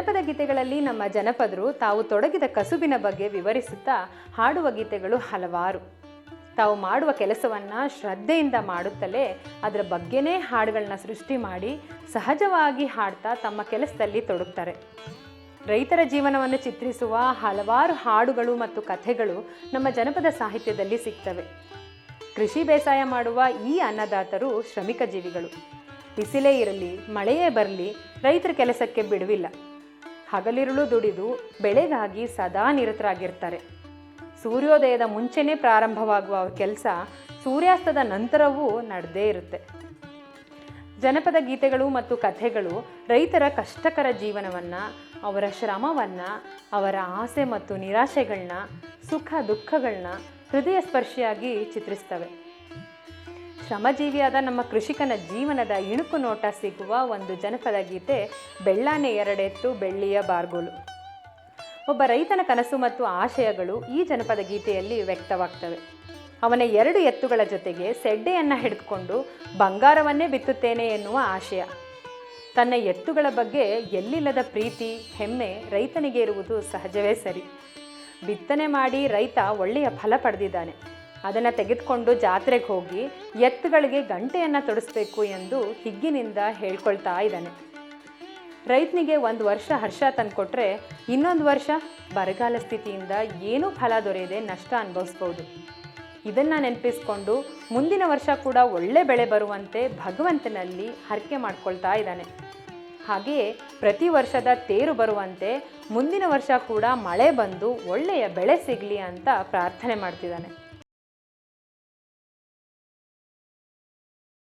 ಜನಪದ ಗೀತೆಗಳಲ್ಲಿ ನಮ್ಮ ಜನಪದರು ತಾವು ತೊಡಗಿದ ಕಸುಬಿನ ಬಗ್ಗೆ ವಿವರಿಸುತ್ತಾ ಹಾಡುವ ಗೀತೆಗಳು ಹಲವಾರು. ತಾವು ಮಾಡುವ ಕೆಲಸವನ್ನು ಶ್ರದ್ಧೆಯಿಂದ ಮಾಡುತ್ತಲೇ ಅದರ ಬಗ್ಗೆನೇ ಹಾಡುಗಳನ್ನ ಸೃಷ್ಟಿ ಮಾಡಿ ಸಹಜವಾಗಿ ಹಾಡ್ತಾ ತಮ್ಮ ಕೆಲಸದಲ್ಲಿ ತೊಡಗ್ತಾರೆ. ರೈತರ ಜೀವನವನ್ನು ಚಿತ್ರಿಸುವ ಹಲವಾರು ಹಾಡುಗಳು ಮತ್ತು ಕಥೆಗಳು ನಮ್ಮ ಜನಪದ ಸಾಹಿತ್ಯದಲ್ಲಿ ಸಿಗ್ತವೆ. ಕೃಷಿ ಬೇಸಾಯ ಮಾಡುವ ಈ ಅನ್ನದಾತರು ಶ್ರಮಿಕ ಜೀವಿಗಳು. ಬಿಸಿಲೇ ಇರಲಿ ಮಳೆಯೇ ಬರಲಿ ರೈತರ ಕೆಲಸಕ್ಕೆ ಬಿಡುವಿಲ್ಲ. ಹಗಲಿರುಳು ದುಡಿದು ಬೆಳೆಗಾಗಿ ಸದಾ ನಿರತರಾಗಿರ್ತಾರೆ. ಸೂರ್ಯೋದಯದ ಮುಂಚೆನೇ ಪ್ರಾರಂಭವಾಗುವ ಅವ್ರ ಕೆಲಸ ಸೂರ್ಯಾಸ್ತದ ನಂತರವೂ ನಡೆದೇ ಇರುತ್ತೆ. ಜನಪದ ಗೀತೆಗಳು ಮತ್ತು ಕಥೆಗಳು ರೈತರ ಕಷ್ಟಕರ ಜೀವನವನ್ನು, ಅವರ ಶ್ರಮವನ್ನು, ಅವರ ಆಸೆ ಮತ್ತು ನಿರಾಶೆಗಳನ್ನ, ಸುಖ ದುಃಖಗಳನ್ನ ಹೃದಯ ಸ್ಪರ್ಶಿಯಾಗಿ ಚಿತ್ರಿಸ್ತವೆ. ಶ್ರಮಜೀವಿಯಾದ ನಮ್ಮ ಕೃಷಿಕನ ಜೀವನದ ಇಣುಕು ನೋಟ ಸಿಗುವ ಒಂದು ಜನಪದ ಗೀತೆ ಬೆಳ್ಳಾನೆ ಎರಡೆತ್ತು ಬೆಳ್ಳಿಯ ಬಾರ್ಗೋಲು. ಒಬ್ಬ ರೈತನ ಕನಸು ಮತ್ತು ಆಶಯಗಳು ಈ ಜನಪದ ಗೀತೆಯಲ್ಲಿ ವ್ಯಕ್ತವಾಗ್ತವೆ. ಅವನ 2 ಎತ್ತುಗಳ ಜೊತೆಗೆ ಸೆಡ್ಡೆಯನ್ನು ಹಿಡಿದುಕೊಂಡು ಬಂಗಾರವನ್ನೇ ಬಿತ್ತುತ್ತೇನೆ ಎನ್ನುವ ಆಶಯ. ತನ್ನ ಎತ್ತುಗಳ ಬಗ್ಗೆ ಎಲ್ಲಿಲ್ಲದ ಪ್ರೀತಿ ಹೆಮ್ಮೆ ರೈತನಿಗೆ ಇರುವುದು ಸಹಜವೇ ಸರಿ. ಬಿತ್ತನೆ ಮಾಡಿ ರೈತ ಒಳ್ಳೆಯ ಫಲ ಪಡೆದಿದ್ದಾನೆ. ಅದನ್ನು ತೆಗೆದುಕೊಂಡು ಜಾತ್ರೆಗೆ ಹೋಗಿ ಎತ್ತುಗಳಿಗೆ ಗಂಟೆಯನ್ನು ತೊಡಿಸ್ಬೇಕು ಎಂದು ಹಿಗ್ಗಿನಿಂದ ಹೇಳ್ಕೊಳ್ತಾ ಇದ್ದಾನೆ. ರೈತನಿಗೆ 1 ವರ್ಷ ಹರ್ಷ ತಂದುಕೊಟ್ರೆ ಇನ್ನೊಂದು ವರ್ಷ ಬರಗಾಲ ಸ್ಥಿತಿಯಿಂದ ಏನೂ ಫಲ ದೊರೆಯದೆ ನಷ್ಟ ಅನುಭವಿಸ್ಬೋದು. ಇದನ್ನು ನೆನಪಿಸ್ಕೊಂಡು ಮುಂದಿನ ವರ್ಷ ಕೂಡ ಒಳ್ಳೆ ಬೆಳೆ ಬರುವಂತೆ ಭಗವಂತನಲ್ಲಿ ಹರಕೆ ಮಾಡ್ಕೊಳ್ತಾ ಇದ್ದಾನೆ. ಹಾಗೆಯೇ ಪ್ರತಿ ವರ್ಷದ ತೇರು ಬರುವಂತೆ ಮುಂದಿನ ವರ್ಷ ಕೂಡ ಮಳೆ ಬಂದು ಒಳ್ಳೆಯ ಬೆಳೆ ಸಿಗಲಿ ಅಂತ ಪ್ರಾರ್ಥನೆ ಮಾಡ್ತಿದ್ದಾನೆ.